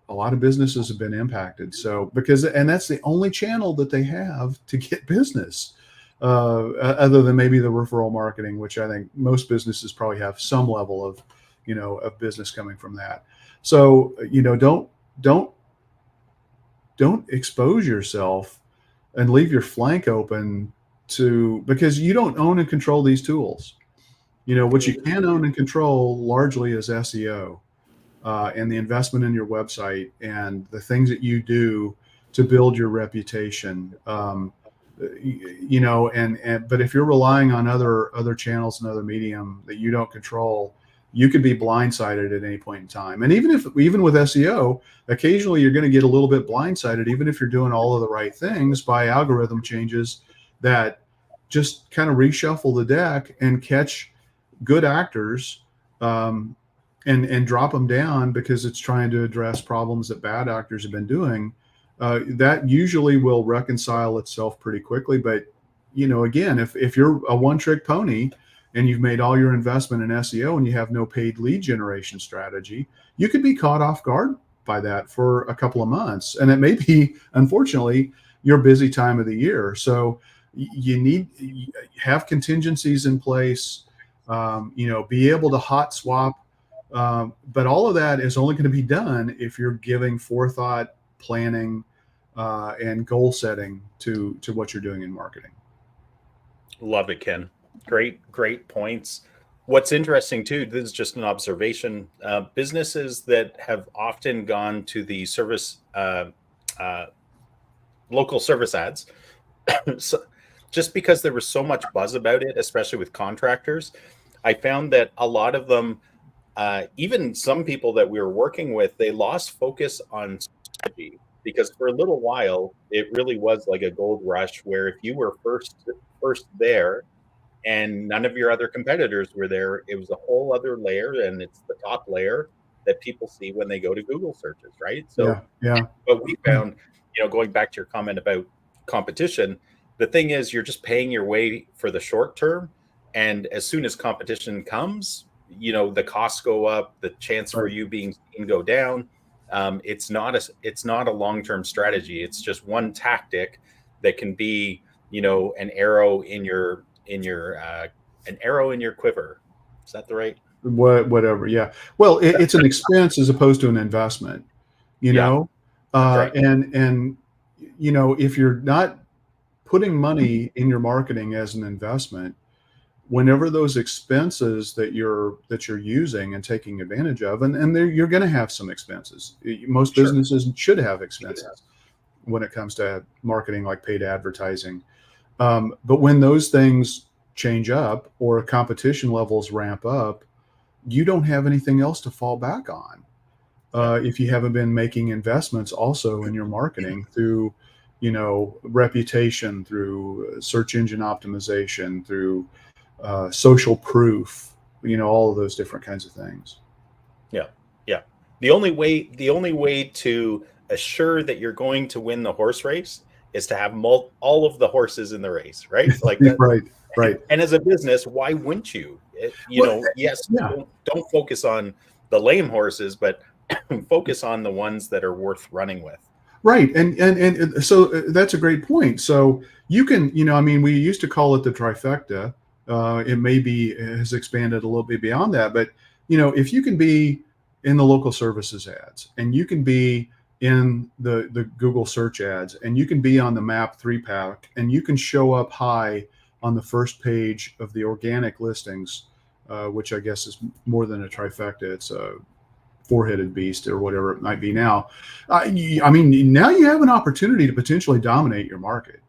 a lot of businesses have been impacted. So and that's the only channel that they have to get business, other than maybe the referral marketing, which I think most businesses probably have some level of, of business coming from that. So, don't expose yourself and leave your flank open because you don't own and control these tools. What you can own and control largely is SEO, and the investment in your website and the things that you do to build your reputation. But if you're relying on other channels and other medium that you don't control, you could be blindsided at any point in time. And even with SEO, occasionally you're going to get a little bit blindsided, even if you're doing all of the right things, by algorithm changes that just kind of reshuffle the deck and catch good actors, and drop them down because it's trying to address problems that bad actors have been doing. That usually will reconcile itself pretty quickly. But, again, if you're a one-trick pony and you've made all your investment in SEO and you have no paid lead generation strategy, you could be caught off guard by that for a couple of months. And it may be, unfortunately, your busy time of the year. So you have contingencies in place, be able to hot swap. But all of that is only going to be done if you're giving forethought, planning, and goal setting to what you're doing in marketing. Love it, Ken. Great points. What's interesting too, this is just an observation, businesses that have often gone to the local service ads, so just because there was so much buzz about it, especially with contractors, I found that a lot of them, even some people that we were working with, they lost focus on strategy, because for a little while, it really was like a gold rush where if you were first there and none of your other competitors were there, it was a whole other layer, and it's the top layer that people see when they go to Google searches, right? So yeah. But we found, going back to your comment about competition, the thing is you're just paying your way for the short term. And as soon as competition comes, the costs go up, the chance for you being seen go down. It's not a long-term strategy. It's just one tactic that can be, an arrow in your quiver. Is that the right? Whatever. Yeah. Well, it's an expense as opposed to an investment, Right. And if you're not putting money in your marketing as an investment, whenever those expenses that you're using and taking advantage of, and you're going to have some expenses. Most businesses should have expenses when it comes to marketing, like paid advertising. But when those things change up or competition levels ramp up, you don't have anything else to fall back on. If you haven't been making investments also in your marketing through, reputation, through search engine optimization, through social proof, all of those different kinds of things. Yeah. The only way to assure that you're going to win the horse race is to have all of the horses in the race, right? Like that. Right. And as a business, why wouldn't you? Don't focus on the lame horses, but focus on the ones that are worth running with. Right. And so that's a great point. So you can, we used to call it the trifecta. It has expanded a little bit beyond that, but if you can be in the local services ads, and you can be in the Google search ads, and you can be on the Map 3-pack, and you can show up high on the first page of the organic listings, which I guess is more than a trifecta. It's a four-headed beast or whatever it might be now. Now you have an opportunity to potentially dominate your market,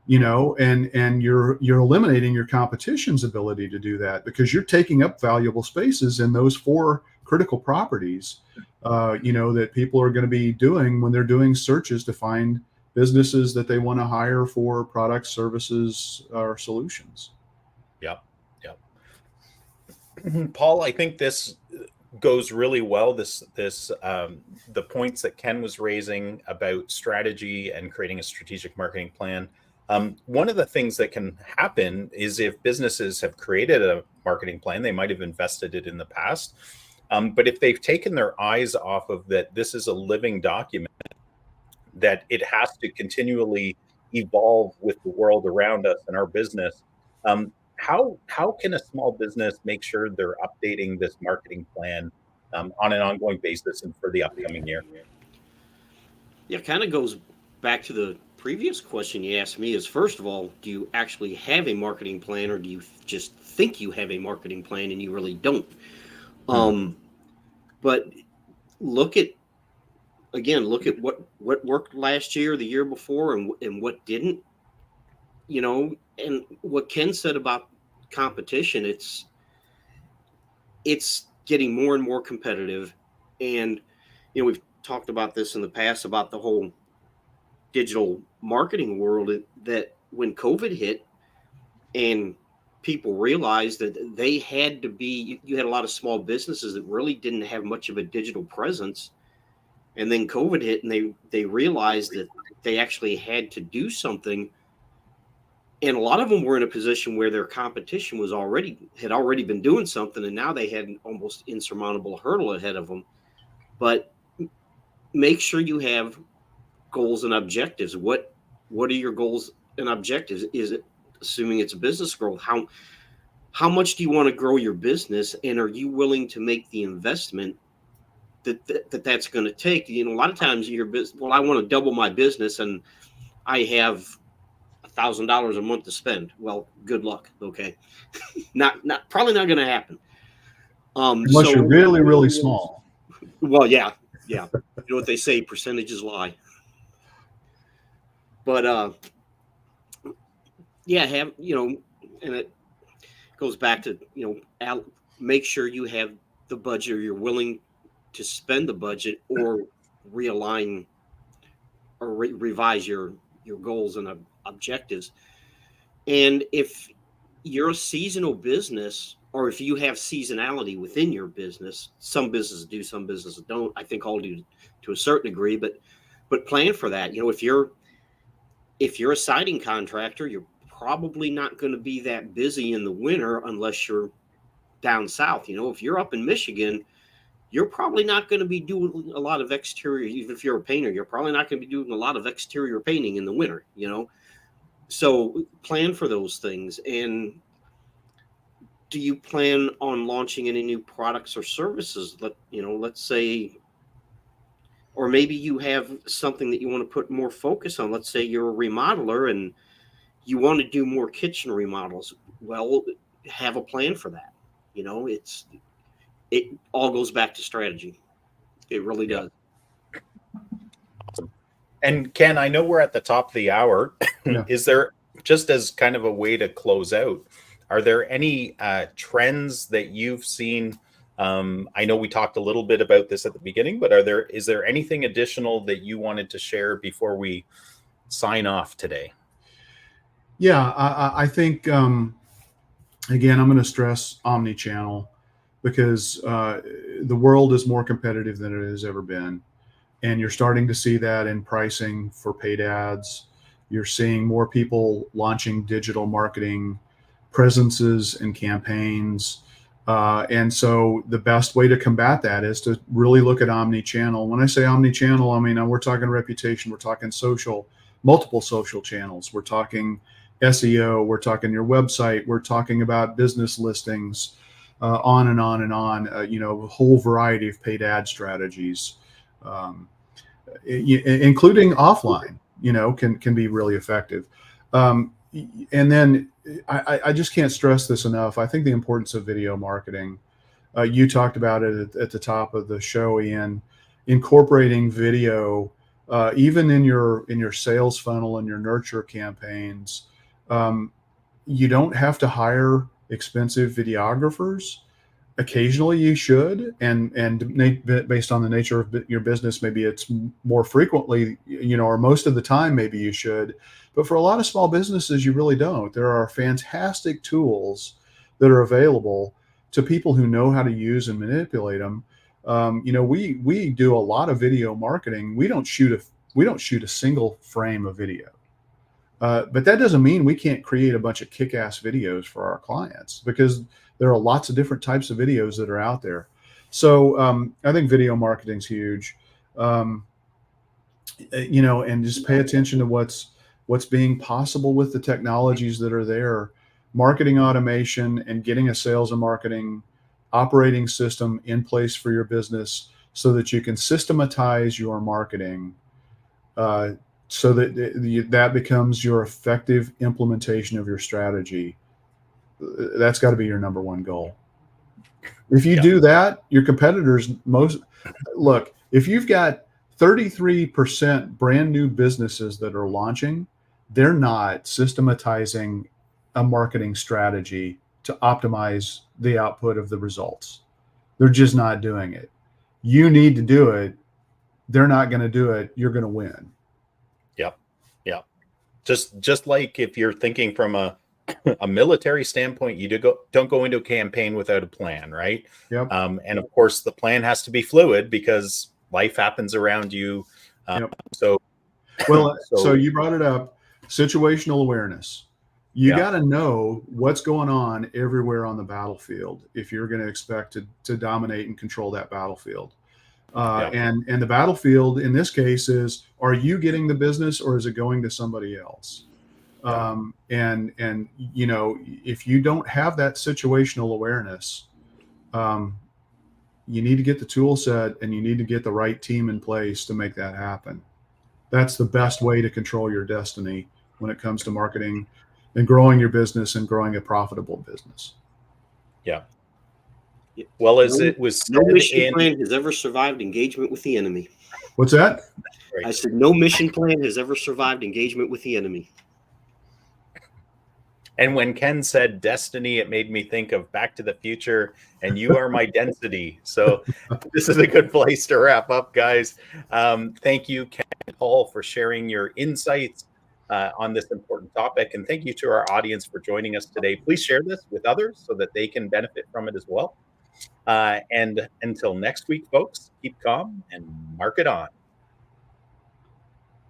and you're eliminating your competition's ability to do that, because you're taking up valuable spaces in those four critical properties, that people are going to be doing when they're doing searches to find businesses that they want to hire for products, services, or solutions. Yep. Paul, I think this goes really well. The points that Ken was raising about strategy and creating a strategic marketing plan. One of the things that can happen is if businesses have created a marketing plan, they might have invested it in the past, But if they've taken their eyes off of that, this is a living document, that it has to continually evolve with the world around us and our business. How can a small business make sure they're updating this marketing plan on an ongoing basis and for the upcoming year? Yeah, kind of goes back to the previous question you asked me is, first of all, do you actually have a marketing plan, or do you just think you have a marketing plan and you really don't? But look at, again, look at what worked last year, the year before, and what didn't, and what Ken said about competition, it's getting more and more competitive. And we've talked about this in the past about the whole digital marketing world, that when COVID hit and people realized that they had to be, you had a lot of small businesses that really didn't have much of a digital presence. And then COVID hit and they realized that they actually had to do something. And a lot of them were in a position where their competition had already been doing something, and now they had an almost insurmountable hurdle ahead of them. But make sure you have goals and objectives. What are your goals and objectives? Is it, assuming it's a business growth, how much do you want to grow your business, and are you willing to make the investment that's going to take? A lot of times your business, well, I want to double my business and I have $1,000 a month to spend. Well, good luck. Okay. Probably not going to happen. Unless you're really, really small. Well, yeah. You know what they say, percentages lie. But, and it goes back to, make sure you have the budget, or you're willing to spend the budget, or realign or revise your goals and objectives. And if you're a seasonal business, or if you have seasonality within your business, some businesses do, some businesses don't. I think all do to a certain degree, but plan for that. If you're a siding contractor, you're probably not going to be that busy in the winter unless you're down south. If you're up in Michigan, you're probably not going to be doing a lot of exterior. Even if you're a painter, you're probably not going to be doing a lot of exterior painting in the winter, So plan for those things. And do you plan on launching any new products or services? Let's say, or maybe you have something that you want to put more focus on. Let's say you're a remodeler and you want to do more kitchen remodels. Well, have a plan for that. It all goes back to strategy. It really does. Awesome. And Ken, I know we're at the top of the hour. Yeah. Is there, just as kind of a way to close out, are there any trends that you've seen? I know we talked a little bit about this at the beginning, but is there anything additional that you wanted to share before we sign off today? Yeah, I think, again, I'm going to stress omni-channel, because the world is more competitive than it has ever been. And you're starting to see that in pricing for paid ads. You're seeing more people launching digital marketing presences and campaigns. And so the best way to combat that is to really look at omni-channel. When I say omni-channel, I mean, we're talking reputation, we're talking social, multiple social channels. We're talking SEO, we're talking your website, we're talking about business listings, on and on and on, a whole variety of paid ad strategies, including offline, can be really effective. And then I just can't stress this enough. I think the importance of video marketing, you talked about it at the top of the show, Ian, incorporating video, even in your sales funnel and your nurture campaigns. You don't have to hire expensive videographers. Occasionally you should, and based on the nature of your business, maybe it's more frequently, or most of the time, maybe you should. But for a lot of small businesses, you really don't. There are fantastic tools that are available to people who know how to use and manipulate them. We do a lot of video marketing. We don't shoot a single frame of video. But that doesn't mean we can't create a bunch of kick-ass videos for our clients, because there are lots of different types of videos that are out there. So I think video marketing is huge. And just pay attention to what's being possible with the technologies that are there. Marketing automation and getting a sales and marketing operating system in place for your business so that you can systematize your marketing, so that that becomes your effective implementation of your strategy. That's got to be your number one goal. If you do that, your competitors look, if you've got 33% brand new businesses that are launching, they're not systematizing a marketing strategy to optimize the output of the results. They're just not doing it. You need to do it. They're not going to do it. You're going to win. Yep. Yep. Just like if you're thinking from a military standpoint, you don't go into a campaign without a plan, right? Yep. And of course, the plan has to be fluid because life happens around you. Yep. So you brought it up, situational awareness. You got to know what's going on everywhere on the battlefield if you're going to expect to dominate and control that battlefield. And the battlefield in this case is, are you getting the business or is it going to somebody else? And if you don't have that situational awareness, you need to get the tool set and you need to get the right team in place to make that happen. That's the best way to control your destiny when it comes to marketing and growing your business and growing a profitable business. Yeah. Well, as it was said, no mission plan has ever survived engagement with the enemy. What's that? I said, no mission plan has ever survived engagement with the enemy. And when Ken said destiny, it made me think of Back to the Future and you are my density. So this is a good place to wrap up, guys. Thank you, Ken and Paul, for sharing your insights on this important topic. And thank you to our audience for joining us today. Please share this with others so that they can benefit from it as well. And until next week, folks, keep calm and mark it on.